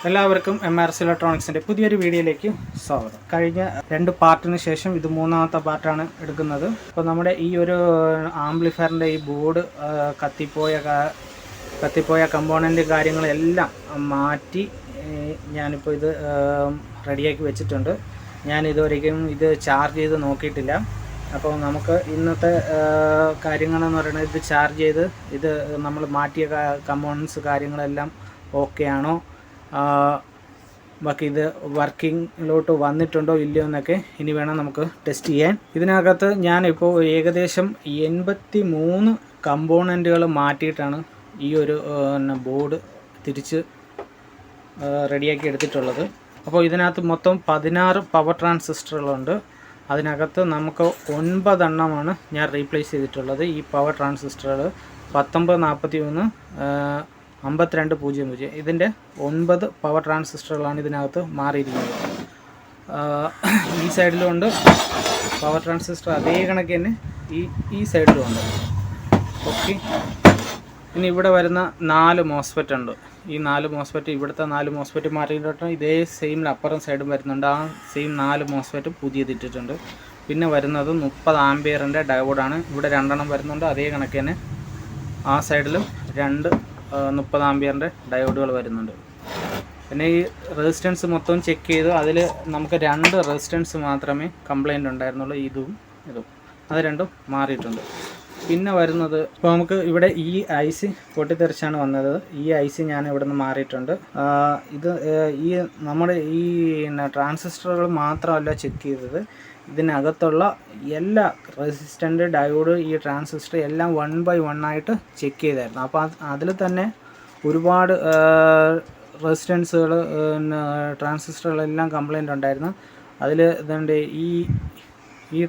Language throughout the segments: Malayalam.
എല്ലാവർക്കും MRC ഇലക്ട്രോണിക്സിൻ്റെ പുതിയൊരു വീഡിയോയിലേക്ക് സ്വാഗതം. കഴിഞ്ഞ 2 പാർട്ടിന് ശേഷം ഇത് മൂന്നാമത്തെ പാർട്ടാണ് എടുക്കുന്നത്. അപ്പോൾ നമ്മുടെ ഈ ഒരു ആംപ്ലിഫയറിൻ്റെ ഈ ബോർഡ് കത്തിപ്പോയ കമ്പോണൻ്റ് കാര്യങ്ങളെല്ലാം മാറ്റി ഞാനിപ്പോൾ ഇത് റെഡിയാക്കി വെച്ചിട്ടുണ്ട്. ഞാൻ ഇതുവരെയും ഇത് ചാർജ് ചെയ്ത് നോക്കിയിട്ടില്ല. അപ്പോൾ നമുക്ക് ഇന്നത്തെ കാര്യങ്ങളെന്ന് പറയുന്നത് ഇത് ചാർജ് ചെയ്ത് ഇത് നമ്മൾ മാറ്റിയ കമ്പോണൻസ് കാര്യങ്ങളെല്ലാം ഓക്കെ ആണോ, ബാക്കി ഇത് വർക്കിങ്ങിലോട്ട് വന്നിട്ടുണ്ടോ ഇല്ലയോ എന്നൊക്കെ ഇനി വേണം നമുക്ക് ടെസ്റ്റ് ചെയ്യാൻ. ഇതിനകത്ത് ഞാനിപ്പോൾ ഏകദേശം 83 കമ്പോണൻറ്റുകൾ മാറ്റിയിട്ടാണ് ഈ ഒരു ബോർഡ് തിരിച്ച് റെഡിയാക്കി എടുത്തിട്ടുള്ളത്. അപ്പോൾ ഇതിനകത്ത് മൊത്തം 16 പവർ ട്രാൻസിസ്റ്ററുകളുണ്ട്. അതിനകത്ത് നമുക്ക് 9 എണ്ണമാണ് ഞാൻ റീപ്ലേസ് ചെയ്തിട്ടുള്ളത്. ഈ പവർ ട്രാൻസിസ്റ്ററുകൾ 1943 5200 ഇതിൻ്റെ 9 പവർ ട്രാൻസിസ്റ്ററുകളാണ് ഇതിനകത്ത് മാറിയിരിക്കുന്നത്. ഈ സൈഡിലുമുണ്ട് പവർ ട്രാൻസിസ്റ്റർ, അതേ കണക്ക് തന്നെ ഈ സൈഡിലുമുണ്ട്. ഓക്കെ, ഇനി ഇവിടെ വരുന്ന 4 മോസ്ഫെറ്റ് ഉണ്ട്. ഈ 4 മോസ്ഫെറ്റ്, ഇവിടുത്തെ 4 മോസ്ഫെറ്റ് മാറിയിട്ടുണ്ട്. ഇതേ സെയിം അപ്പുറം സൈഡും വരുന്നുണ്ട്. ആ സെയിം 4 മോസ്ഫെറ്റ് പുതിയതിട്ടിട്ടുണ്ട്. പിന്നെ വരുന്നത് 30 ആംപിയറിൻ്റെ ഡയോഡാണ്. ഇവിടെ 2 എണ്ണം വരുന്നുണ്ട്. അതേ കണക്ക് തന്നെ ആ സൈഡിലും 2 30 ആംപിയറിൻ്റെ ഡയോഡുകൾ വരുന്നുണ്ട്. പിന്നെ ഈ റെസിസ്റ്റൻസ് മൊത്തം ചെക്ക് ചെയ്തു. അതിൽ നമുക്ക് 2 റെസിസ്റ്റൻസ് മാത്രമേ കംപ്ലൈൻറ്റ് ഉണ്ടായിരുന്നുള്ളൂ, ഇതും അത് രണ്ടും മാറിയിട്ടുണ്ട്. പിന്നെ വരുന്നത് ഇപ്പോൾ നമുക്ക് ഇവിടെ ഈ IC പൊട്ടിത്തെറിച്ചാണ് വന്നത്. ഈ IC ഞാൻ ഇവിടെ നിന്ന് മാറിയിട്ടുണ്ട്. ഇത് ഈ നമ്മുടെ ഈ ട്രാൻസിസ്റ്ററുകൾ മാത്രമല്ല ചെക്ക് ചെയ്തത്, ഇതിനകത്തുള്ള എല്ലാ റെസിസ്റ്റൻ്റ് ഡയോഡ് ഈ ട്രാൻസിസ്റ്റർ എല്ലാം 1 by 1 ആയിട്ട് ചെക്ക് ചെയ്തായിരുന്നു. അപ്പോൾ അതിൽ തന്നെ ഒരുപാട് റെസിസ്റ്റൻസുകൾ ട്രാൻസിസ്റ്ററുകളെല്ലാം കംപ്ലൈൻ്റ് ഉണ്ടായിരുന്നു. അതിൽ ഇതുണ്ട് ഈ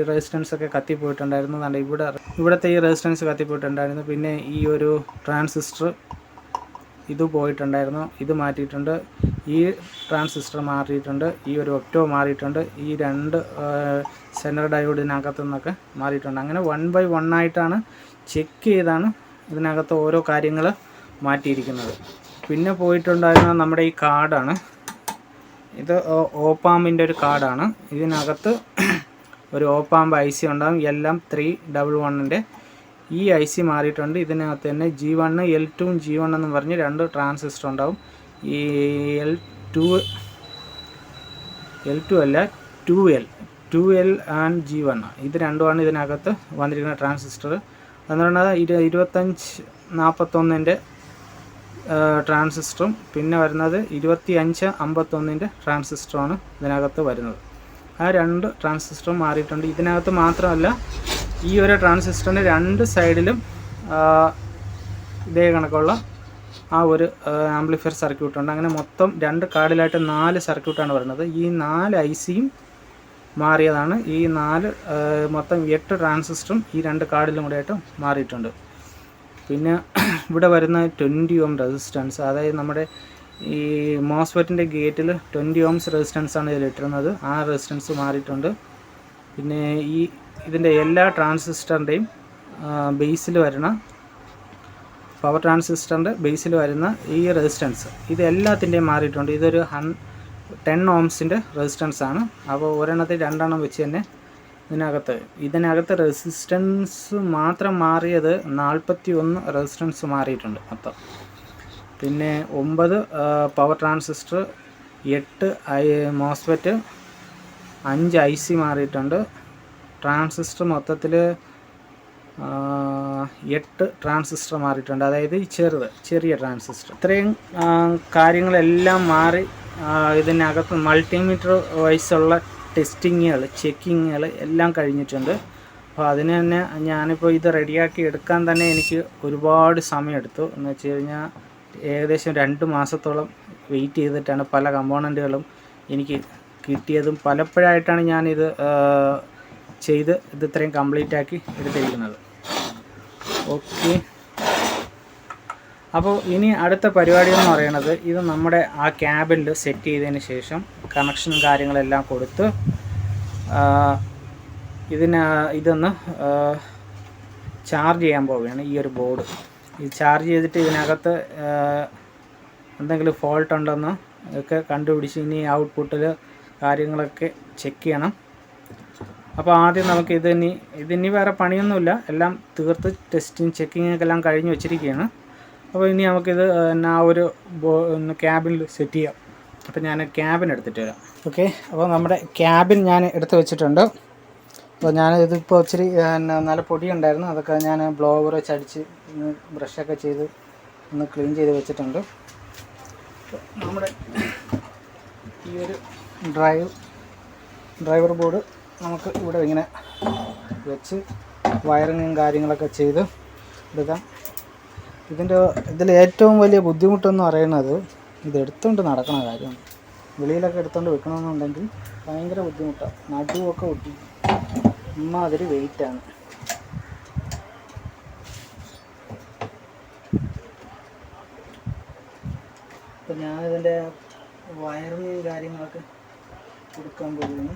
റെസിസ്റ്റൻസൊക്കെ കത്തിപ്പോയിട്ടുണ്ടായിരുന്നു. അതുകൊണ്ട് ഇവിടുത്തെ ഈ റെസിസ്റ്റൻസ് കത്തിപ്പോയിട്ടുണ്ടായിരുന്നു. പിന്നെ ഈ ഒരു ട്രാൻസിസ്റ്റർ ഇത് പോയിട്ടുണ്ടായിരുന്നു, ഇത് മാറ്റിയിട്ടുണ്ട്. ഈ ട്രാൻസിസ്റ്റർ മാറിയിട്ടുണ്ട്. ഈ ഒരു ഒക്ടോ മാറിയിട്ടുണ്ട്. ഈ 2 സെൻറ്റർ ഡയോഡിനകത്തു നിന്നൊക്കെ മാറിയിട്ടുണ്ട്. അങ്ങനെ 1 by 1 ആയിട്ടാണ് ചെക്ക് ചെയ്താണ് ഇതിനകത്ത് ഓരോ കാര്യങ്ങൾ മാറ്റിയിരിക്കുന്നത്. പിന്നെ പോയിട്ടുണ്ടായിരുന്ന നമ്മുടെ ഈ കാർഡാണ്. ഇത് ഓപ്പാമ്പിൻ്റെ ഒരു കാർഡാണ്. ഇതിനകത്ത് ഒരു ഓപ്പാമ്പ് IC ഉണ്ടാകും. എല്ലാം 311-ൻ്റെ ഈ IC മാറിയിട്ടുണ്ട്. ഇതിനകത്ത് തന്നെ G1 L2 G1 എന്ന് പറഞ്ഞ് 2 ട്രാൻസിസ്റ്റർ ഉണ്ടാവും. ഈ L2 അല്ല 2L ആൻഡ് G1 ഇത് രണ്ടുമാണ് ഇതിനകത്ത് വന്നിരിക്കുന്ന ട്രാൻസിസ്റ്റർ. എന്ന് പറഞ്ഞാൽ 2541-ൻ്റെ ട്രാൻസിസ്റ്ററും പിന്നെ വരുന്നത് 2551-ൻ്റെ ട്രാൻസിസ്റ്ററുമാണ് ഇതിനകത്ത് വരുന്നത്. ആ 2 ട്രാൻസിസ്റ്ററും മാറിയിട്ടുണ്ട്. ഇതിനകത്ത് മാത്രമല്ല, ഈ ഒരു ട്രാൻസിസ്റ്ററിൻ്റെ 2 സൈഡിലും ഇതേ കണക്കുള്ള ആ ഒരു ആംപ്ലിഫയർ സർക്യൂട്ടുണ്ട്. അങ്ങനെ മൊത്തം 2 കാർഡിലായിട്ട് 4 സർക്യൂട്ടാണ് വരുന്നത്. ഈ 4 ICയും മാറിയതാണ്. ഈ 4 മൊത്തം 8 ട്രാൻസിസ്റ്ററും ഈ 2 കാർഡിലും കൂടെ ആയിട്ട് മാറിയിട്ടുണ്ട്. പിന്നെ ഇവിടെ വരുന്ന 20 ohm റെസിസ്റ്റൻസ്, അതായത് നമ്മുടെ ഈ മോസ്ഫെറ്റിൻ്റെ ഗേറ്റിൽ 20 ohms റെസിസ്റ്റൻസാണ് ഇതിലിട്ടിരുന്നത്. ആ റെസിസ്റ്റൻസ് മാറിയിട്ടുണ്ട്. പിന്നെ ഇതിൻ്റെ എല്ലാ ട്രാൻസിസ്റ്ററിൻ്റെയും ബേസിൽ വരുന്ന പവർ ട്രാൻസിസ്റ്ററിൻ്റെ ബേസിൽ വരുന്ന ഈ റെസിസ്റ്റൻസ് ഇത് എല്ലാത്തിൻ്റെയും മാറിയിട്ടുണ്ട്. ഇതൊരു 10 ohmsൻ്റെ റെസിസ്റ്റൻസാണ്. അപ്പോൾ ഒരെണ്ണത്തിൽ 2 എണ്ണം വെച്ച് തന്നെ ഇതിനകത്ത് റെസിസ്റ്റൻസ് മാത്രം മാറിയത് 41 റെസിസ്റ്റൻസ് മാറിയിട്ടുണ്ട് മൊത്തം. പിന്നെ 9 പവർ ട്രാൻസിസ്റ്റർ, 8 മോസ്ഫെറ്റ്, 5 IC മാറിയിട്ടുണ്ട്. ട്രാൻസിസ്റ്റർ മൊത്തത്തിൽ 8 ട്രാൻസിസ്റ്റർ മാറിയിട്ടുണ്ട്. അതായത് ഈ ചെറിയ ട്രാൻസിസ്റ്റർ. ഇത്രയും കാര്യങ്ങളെല്ലാം മാറി ഇതിനകത്ത് മൾട്ടിമീറ്റർ വൈസുള്ള ടെസ്റ്റിങ്ങുകൾ, ചെക്കിങ്ങുകൾ എല്ലാം കഴിഞ്ഞിട്ടുണ്ട്. അപ്പോൾ അതിന് തന്നെ ഞാനിപ്പോൾ ഇത് റെഡിയാക്കി എടുക്കാൻ തന്നെ എനിക്ക് ഒരുപാട് സമയമെടുത്തു. എന്ന് വെച്ച് കഴിഞ്ഞാൽ ഏകദേശം 2 മാസത്തോളം വെയിറ്റ് ചെയ്തിട്ടാണ് പല കമ്പോണൻറ്റുകളും എനിക്ക് കിട്ടിയതും. പലപ്പോഴായിട്ടാണ് ഞാനിത് ചെയ്ത് ഇത് ഇത്രയും കംപ്ലീറ്റ് ആക്കി എടുത്തിരിക്കുന്നത്. ഓക്കെ, അപ്പോൾ ഇനി അടുത്ത പരിപാടി എന്ന് പറയുന്നത് ഇത് നമ്മുടെ ആ ക്യാബിനിൽ സെറ്റ് ചെയ്തതിന് ശേഷം കണക്ഷൻ കാര്യങ്ങളെല്ലാം കൊടുത്ത് ഇതൊന്ന് ചാർജ് ചെയ്യാൻ പോവുകയാണ്. ഈ ഒരു ബോർഡ് ഇത് ചാർജ് ചെയ്തിട്ട് ഇതിനകത്ത് എന്തെങ്കിലും ഫോൾട്ട് ഉണ്ടെന്ന് ഒക്കെ കണ്ടുപിടിച്ച് ഇനി ഔട്ട്പുട്ടിൽ കാര്യങ്ങളൊക്കെ ചെക്ക് ചെയ്യണം. അപ്പോൾ ആദ്യം നമുക്ക് ഇതിനി വേറെ പണിയൊന്നുമില്ല, എല്ലാം തീർത്ത് ടെസ്റ്റിങ് ചെക്കിങ്ങൊക്കെ എല്ലാം കഴിഞ്ഞ് വെച്ചിരിക്കുകയാണ്. അപ്പോൾ ഇനി നമുക്കിത് ഒരു ക്യാബിനിൽ സെറ്റ് ചെയ്യാം. അപ്പോൾ ഞാൻ ക്യാബിൻ എടുത്തിട്ട് വരാം. ഓക്കെ, അപ്പോൾ നമ്മുടെ ക്യാബിൻ ഞാൻ എടുത്ത് വെച്ചിട്ടുണ്ട്. അപ്പോൾ ഇതിപ്പോൾ ഇച്ചിരി നല്ല പൊടി ഉണ്ടായിരുന്നു, അതൊക്കെ ഞാൻ ബ്ലോവർ വെച്ചടിച്ച് ബ്രഷൊക്കെ ചെയ്ത് ഒന്ന് ക്ലീൻ ചെയ്ത് വെച്ചിട്ടുണ്ട്. നമ്മുടെ ഈ ഒരു ഡ്രൈവർ ബോർഡ് നമുക്ക് ഇവിടെ ഇങ്ങനെ വെച്ച് വയറിങ്ങും കാര്യങ്ങളൊക്കെ ചെയ്ത് എടുക്കാം. ഇതിൽ ഏറ്റവും വലിയ ബുദ്ധിമുട്ടെന്ന് പറയുന്നത് ഇത് എടുത്തുകൊണ്ട് നടക്കണ കാര്യമാണ്. വെളിയിലൊക്കെ എടുത്തുകൊണ്ട് വെക്കണമെന്നുണ്ടെങ്കിൽ ഭയങ്കര ബുദ്ധിമുട്ടാണ്. നടുവൊക്കെ ഒട്ടി അതൊരു വെയിറ്റാണ്. അപ്പം ഞാനിതിൻ്റെ വയറിങ് കാര്യങ്ങളൊക്കെ കൊടുക്കാൻ പോകുന്നു.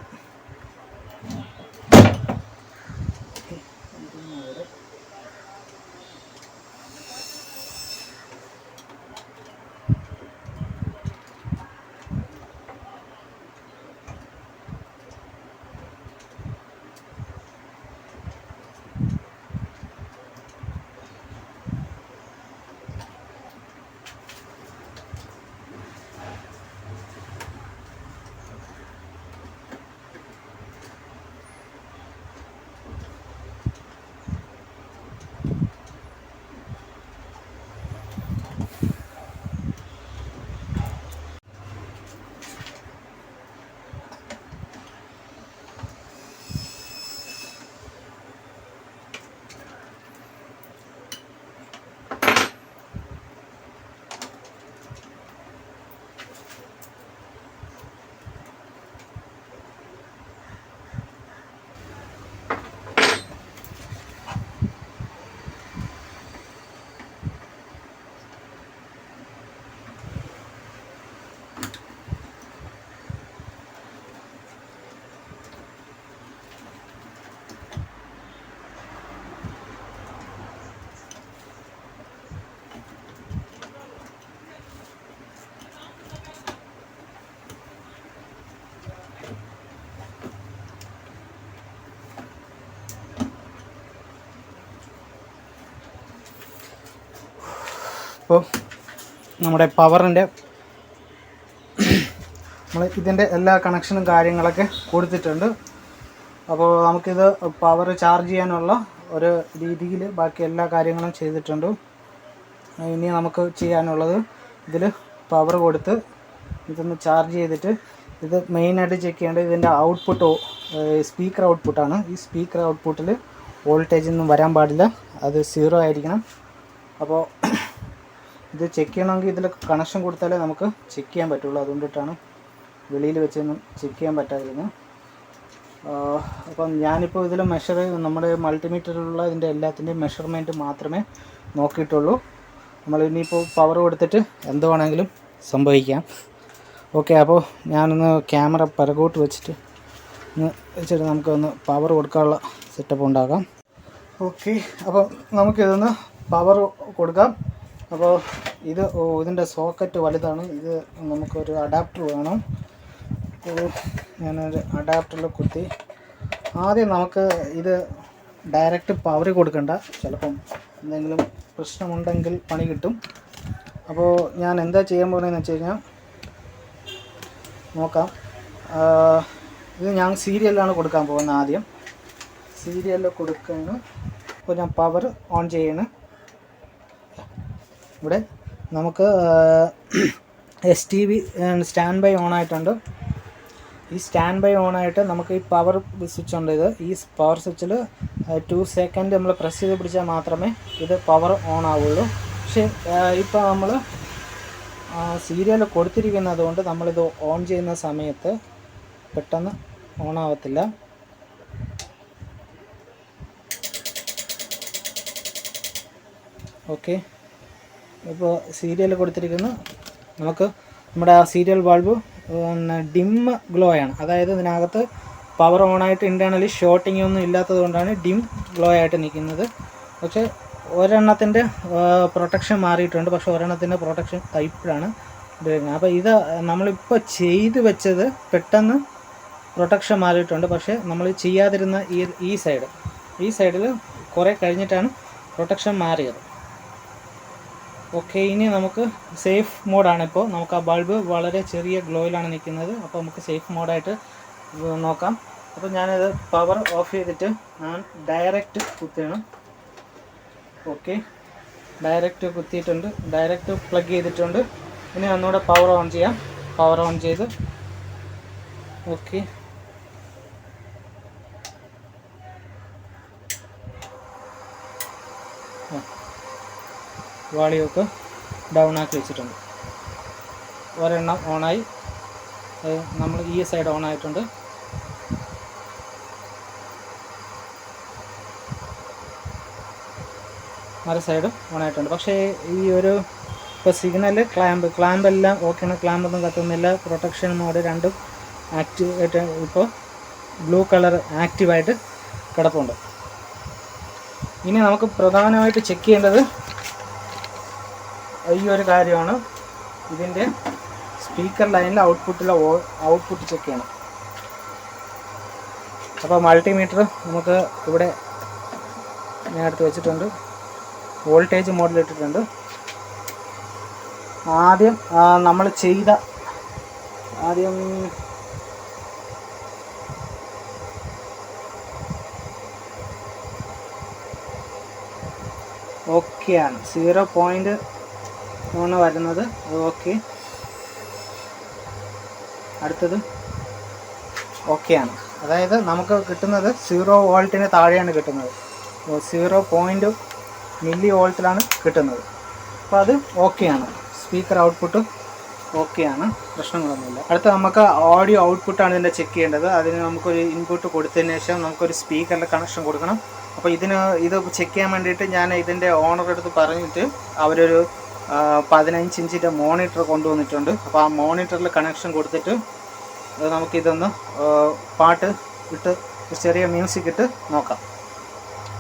അപ്പോൾ നമ്മുടെ പവറിൻ്റെ ഇതിൻ്റെ എല്ലാ കണക്ഷനും കാര്യങ്ങളൊക്കെ കൊടുത്തിട്ടുണ്ട്. അപ്പോൾ നമുക്കിത് പവർ ചാർജ് ചെയ്യാനുള്ള ഒരു രീതിയിൽ ബാക്കി എല്ലാ കാര്യങ്ങളും ചെയ്തിട്ടുണ്ട്. ഇനി നമുക്ക് ചെയ്യാനുള്ളത് ഇതിൽ പവർ കൊടുത്ത് ഇതൊന്ന് ചാർജ് ചെയ്തിട്ട് ഇത് മെയിനായിട്ട് ചെക്ക് ചെയ്യേണ്ടത് ഇതിൻ്റെ ഔട്ട്പുട്ട് സ്പീക്കർ ഔട്ട്പുട്ടാണ്. ഈ സ്പീക്കർ ഔട്ട്പുട്ടിൽ വോൾട്ടേജ് ഒന്നും വരാൻ പാടില്ല, അത് 0 ആയിരിക്കണം. അപ്പോൾ ഇത് ചെക്ക് ചെയ്യണമെങ്കിൽ ഇതിൽ കണക്ഷൻ കൊടുത്താലേ നമുക്ക് ചെക്ക് ചെയ്യാൻ പറ്റുള്ളൂ. അതുകൊണ്ടിട്ടാണ് വെളിയിൽ വെച്ചൊന്നും ചെക്ക് ചെയ്യാൻ പറ്റാതിരുന്നത്. അപ്പം ഞാനിപ്പോൾ ഇതിൽ നമ്മുടെ മൾട്ടിമീറ്ററിലുള്ള ഇതിൻ്റെ എല്ലാത്തിൻ്റെയും മെഷർമെൻറ്റ് മാത്രമേ നോക്കിയിട്ടുള്ളൂ. നമ്മൾ ഇനിയിപ്പോൾ പവർ കൊടുത്തിട്ട് എന്ത് വേണമെങ്കിലും സംഭവിക്കാം. ഓക്കെ, അപ്പോൾ ഞാനൊന്ന് ക്യാമറ പിറകോട്ട് വെച്ചിട്ട് നമുക്കൊന്ന് പവർ കൊടുക്കാനുള്ള സെറ്റപ്പ് ഉണ്ടാക്കാം. ഓക്കെ, അപ്പോൾ നമുക്കിതൊന്ന് പവർ കൊടുക്കാം. അപ്പോൾ ഇതിൻ്റെ സോക്കറ്റ് വലുതാണ്, ഇത് നമുക്കൊരു അഡാപ്റ്റർ വേണം. ഞാനൊരു അഡാപ്റ്ററിൽ കുത്തി ആദ്യം നമുക്ക് ഇത് ഡയറക്റ്റ് പവർ കൊടുക്കണ്ട, ചിലപ്പം എന്തെങ്കിലും പ്രശ്നമുണ്ടെങ്കിൽ പണി കിട്ടും. അപ്പോൾ ഞാൻ എന്താ ചെയ്യാൻ പോകുന്നതെന്ന് വെച്ച് കഴിഞ്ഞാൽ നോക്കാം. ഇത് ഞാൻ സീരിയലിലാണ് കൊടുക്കാൻ പോകുന്നത്. ആദ്യം സീരിയലിൽ കൊടുക്കുകയാണ്. അപ്പോൾ ഞാൻ പവർ ഓൺ ചെയ്യണം. ഇവിടെ നമുക്ക് STB സ്റ്റാൻഡ് ബൈ ഓൺ ആയിട്ടുണ്ട്. ഈ സ്റ്റാൻഡ് ബൈ ഓൺ ആയിട്ട് നമുക്ക് ഈ പവർ സ്വിച്ച് ഉണ്ട്. ഈ പവർ സ്വിച്ചിൽ 2 സെക്കൻഡ് നമ്മൾ പ്രസ് ചെയ്ത് പിടിച്ചാൽ മാത്രമേ ഇത് പവർ ഓൺ ആവുള്ളൂ. പക്ഷേ ഇപ്പോൾ നമ്മൾ സീരിയൽ കൊടുത്തിരിക്കുന്നത് കൊണ്ട് നമ്മളിത് ഓൺ ചെയ്യുന്ന സമയത്ത് പെട്ടെന്ന് ഓൺ ആവത്തില്ല. ഓക്കെ, ഇപ്പോൾ സീരിയൽ കൊടുത്തിരിക്കുന്നു. നമുക്ക് നമ്മുടെ ആ സീരിയൽ ബൾബ് ഡിം ഗ്ലോ ആണ്, അതായത് ഇതിനകത്ത് പവർ ഓണായിട്ട് ഇൻറ്റേർണലി ഷോർട്ടിംഗ് ഒന്നും ഇല്ലാത്തത് കൊണ്ടാണ് ഡിം ഗ്ലോ ആയിട്ട് നിൽക്കുന്നത്. പക്ഷേ ഒരെണ്ണത്തിൻ്റെ പ്രൊട്ടക്ഷൻ മാറിയിട്ടുണ്ട്, പക്ഷേ ഒരെണ്ണത്തിൻ്റെ പ്രൊട്ടക്ഷൻ ഇപ്പോഴാണ്. അപ്പോൾ ഇത് നമ്മളിപ്പോൾ ചെയ്ത് വെച്ചത് പെട്ടെന്ന് പ്രൊട്ടക്ഷൻ മാറിയിട്ടുണ്ട്. പക്ഷേ നമ്മൾ ചെയ്യാതിരുന്ന ഈ സൈഡിൽ കുറേ കഴിഞ്ഞിട്ടാണ് പ്രൊട്ടക്ഷൻ മാറിയത്. ഓക്കെ, ഇനി നമുക്ക് സേഫ് മോഡാണ്. ഇപ്പോൾ നമുക്ക് ആ ബൾബ് വളരെ ചെറിയ ഗ്ലോയിലാണ് നിൽക്കുന്നത്. അപ്പോൾ നമുക്ക് സേഫ് മോഡായിട്ട് നോക്കാം. അപ്പോൾ ഞാനത് പവർ ഓഫ് ചെയ്തിട്ട് ഞാൻ ഡയറക്റ്റ് കുത്തിയാണ്. ഓക്കെ, ഡയറക്റ്റ് കുത്തിയിട്ടുണ്ട്, ഡയറക്റ്റ് പ്ലഗ് ചെയ്തിട്ടുണ്ട്. ഇനി ഒന്നുകൂടെ പവർ ഓൺ ചെയ്യാം. പവർ ഓൺ ചെയ്ത് ഓക്കെ, വാളിയൊക്കെ ഡൗൺ ആക്കി വെച്ചിട്ടുണ്ട്. ഒരെണ്ണം ഓണായി, നമ്മൾ ഈ സൈഡ് ഓൺ ആയിട്ടുണ്ട്. മറു സൈഡും ഓൺ ആയിട്ടുണ്ട്. പക്ഷേ ഈ ഒരു ഇപ്പോൾ സിഗ്നൽ ക്ലാമ്പെല്ലാം ഓക്കെയാണ്, ക്ലാമ്പൊന്നും കത്തുന്നില്ല. പ്രൊട്ടക്ഷൻ മോഡ് രണ്ടും ആക്റ്റീവായിട്ട് ഇപ്പോൾ ബ്ലൂ കളർ ആക്റ്റീവായിട്ട് കിടപ്പുണ്ട്. ഇനി നമുക്ക് പ്രധാനമായിട്ട് ചെക്ക് ചെയ്യേണ്ടത് ഈ ഒരു കാര്യമാണ്. ഇതിൻ്റെ സ്പീക്കർ ലൈനിൽ ഔട്ട്പുട്ട് ചെക്ക് ചെയ്യണം. അപ്പോൾ മൾട്ടിമീറ്റർ നമുക്ക് ഇവിടെ ഞാൻ എടുത്ത് വെച്ചിട്ടുണ്ട്, വോൾട്ടേജ് മോഡിലിട്ടിട്ടുണ്ട്. ആദ്യം നമ്മൾ ചെയ്ത ഓക്കെയാണ്, 0.1 വരുന്നത്. അത് ഓക്കെ. അടുത്തത് ഓക്കെയാണ്. അതായത് നമുക്ക് കിട്ടുന്നത് 0 വോൾട്ടിന് താഴെയാണ് കിട്ടുന്നത്. 0 മില്ലി വോൾട്ടിലാണ് കിട്ടുന്നത്. അപ്പോൾ അത് ഓക്കെയാണ്. സ്പീക്കർ ഔട്ട്പുട്ട് ഓക്കെയാണ്, പ്രശ്നങ്ങളൊന്നുമില്ല. അടുത്ത നമുക്ക് ഓഡിയോ ഔട്ട്പുട്ടാണ് ഇതിൻ്റെ ചെക്ക് ചെയ്യേണ്ടത്. അതിന് നമുക്കൊരു ഇൻപുട്ട് കൊടുത്തതിന് ശേഷം നമുക്കൊരു സ്പീക്കറിൻ്റെ കണക്ഷൻ കൊടുക്കണം. അപ്പോൾ ഇത് ചെക്ക് ചെയ്യാൻ വേണ്ടിയിട്ട് ഞാൻ ഇതിൻ്റെ ഓണറുടെ അടുത്ത് പറഞ്ഞിട്ട് അവരൊരു 15 ഇഞ്ചിൻ്റെ മോണിറ്റർ കൊണ്ടുവന്നിട്ടുണ്ട്. അപ്പോൾ ആ മോണിറ്ററിൽ കണക്ഷൻ കൊടുത്തിട്ട് നമുക്കിതൊന്ന് പാട്ട് ഇട്ട് ചെറിയ മ്യൂസിക് ഇട്ട് നോക്കാം.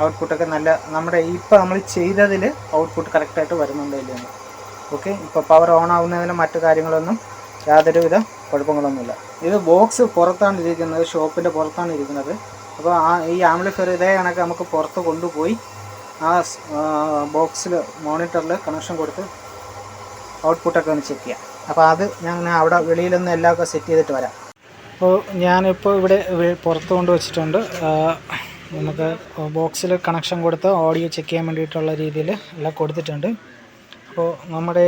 ഔട്ട്പുട്ടൊക്കെ നല്ല നമ്മുടെ ഇപ്പോൾ നമ്മൾ ചെയ്തതിൽ ഔട്ട്പുട്ട് കറക്റ്റായിട്ട് വരുന്നുണ്ടോ ഇല്ലയെന്ന്. ഓക്കെ, ഇപ്പോൾ പവർ ഓൺ ആവുന്നതിന് മറ്റു കാര്യങ്ങളൊന്നും യാതൊരുവിധ കുഴപ്പങ്ങളൊന്നുമില്ല. ഇത് ബോക്സ് പുറത്താണ് ഇരിക്കുന്നത്, ഷോപ്പിൻ്റെ പുറത്താണ് ഇരിക്കുന്നത്. അപ്പോൾ ഈ ആംപ്ലിഫയർ ഇതേ കണക്ക് നമുക്ക് പുറത്ത് കൊണ്ടുപോയി ആ ബോക്സിൽ മോണിറ്ററിൽ കണക്ഷൻ കൊടുത്ത് ഔട്ട്പുട്ടൊക്കെ ഒന്ന് ചെക്ക് ചെയ്യാം. അപ്പോൾ അത് ഞാൻ അവിടെ വെളിയിലൊന്ന് എല്ലാമൊക്കെ സെറ്റ് ചെയ്തിട്ട് വരാം. അപ്പോൾ ഞാനിപ്പോൾ ഇവിടെ പുറത്ത് കൊണ്ട് വെച്ചിട്ടുണ്ട്. നമുക്ക് ബോക്സിൽ കണക്ഷൻ കൊടുത്ത് ഓഡിയോ ചെക്ക് ചെയ്യാൻ വേണ്ടിയിട്ടുള്ള രീതിയിൽ എല്ലാം കൊടുത്തിട്ടുണ്ട്. അപ്പോൾ നമ്മുടെ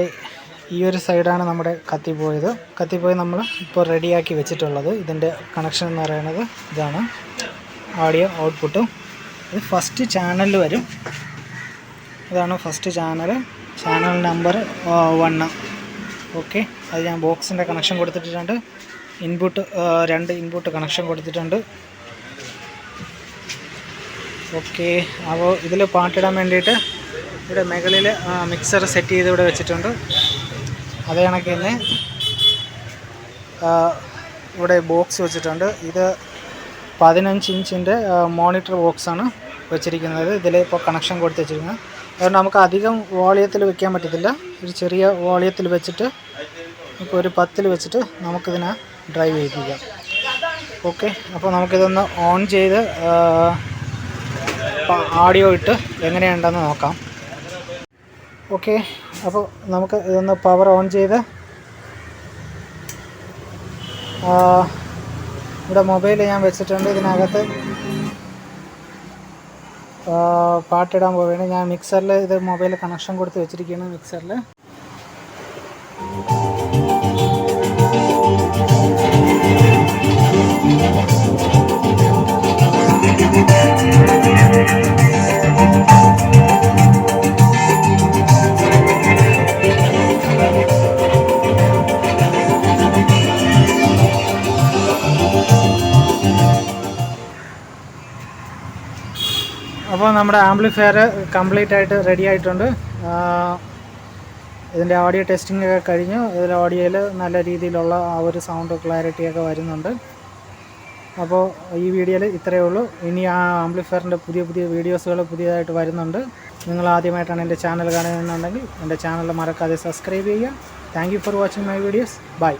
ഈ ഒരു സൈഡാണ് നമ്മുടെ കത്തിപ്പോയി നമ്മൾ ഇപ്പോൾ റെഡിയാക്കി വെച്ചിട്ടുള്ളത്. ഇതിൻ്റെ കണക്ഷൻ എന്ന് പറയുന്നത് ഇതാണ്, ഓഡിയോ ഔട്ട്പുട്ടും. ഇത് ഫസ്റ്റ് ചാനലിൽ വരും. ഇതാണ് ഫസ്റ്റ് ചാനൽ നമ്പർ 1. ഓക്കെ, അത് ഞാൻ ബോക്സിൻ്റെ കണക്ഷൻ കൊടുത്തിട്ടുണ്ട്. ഇൻപുട്ട് 2 ഇൻപുട്ട് കണക്ഷൻ കൊടുത്തിട്ടുണ്ട്. ഓക്കെ, അപ്പോൾ ഇതിൽ പാട്ടിടാൻ വേണ്ടിയിട്ട് ഇവിടെ മുകളിൽ മിക്സർ സെറ്റ് ചെയ്ത് ഇവിടെ വെച്ചിട്ടുണ്ട്. അതേ കണക്ക് തന്നെ ഇവിടെ ബോക്സ് വെച്ചിട്ടുണ്ട്. ഇത് 15 ഇഞ്ചിൻ്റെ മോണിറ്റർ ബോക്സാണ് വെച്ചിരിക്കുന്നത്. ഇതിൽ ഇപ്പോൾ കണക്ഷൻ കൊടുത്ത് വെച്ചിരിക്കുന്നത്. അതുകൊണ്ട് നമുക്ക് അധികം വോളിയത്തിൽ വെക്കാൻ പറ്റത്തില്ല. ഒരു ചെറിയ വോളിയത്തിൽ വെച്ചിട്ട് ഇപ്പോൾ ഒരു 10-ൽ വെച്ചിട്ട് നമുക്കിതിനെ ഡ്രൈവ് ചെയ്യിപ്പിക്കാം. ഓക്കെ, അപ്പോൾ നമുക്കിതൊന്ന് ഓൺ ചെയ്ത് ഓഡിയോ ഇട്ട് എങ്ങനെയുണ്ടെന്ന് നോക്കാം. ഓക്കെ, അപ്പോൾ നമുക്ക് ഇതൊന്ന് പവർ ഓൺ ചെയ്ത് ഇവിടെ മൊബൈൽ ഞാൻ വെച്ചിട്ടുണ്ട്. ഇതിനകത്ത് പാട്ടിടാൻ പോവുകയാണ്. ഞാൻ മിക്സറിൽ ഇത് മൊബൈൽ കണക്ഷൻ കൊടുത്ത് വെച്ചിരിക്കുകയാണ്. മിക്സറിൽ അപ്പോൾ നമ്മുടെ ആംപ്ലിഫയർ കംപ്ലീറ്റ് ആയിട്ട് റെഡി ആയിട്ടുണ്ട്. ഇതിൻ്റെ ഓഡിയോ ടെസ്റ്റിംഗ് ഒക്കെ കഴിഞ്ഞു. ഇതിൽ ഓഡിയോയിൽ നല്ല രീതിയിലുള്ള ആ ഒരു സൗണ്ട് ക്ലാരിറ്റിയൊക്കെ വരുന്നുണ്ട്. അപ്പോൾ ഈ വീഡിയോയിൽ ഇത്രയേ ഉള്ളൂ. ഇനി ആ ആംപ്ലിഫയറിൻ്റെ പുതിയ വീഡിയോസുകൾ പുതിയതായിട്ട് വരുന്നുണ്ട്. നിങ്ങൾ ആദ്യമായിട്ടാണ് എൻ്റെ ചാനൽ കാണുന്നുണ്ടെങ്കിൽ എൻ്റെ ചാനൽ മറക്കാതെ സബ്സ്ക്രൈബ് ചെയ്യുക. Thank you for watching my videos. By.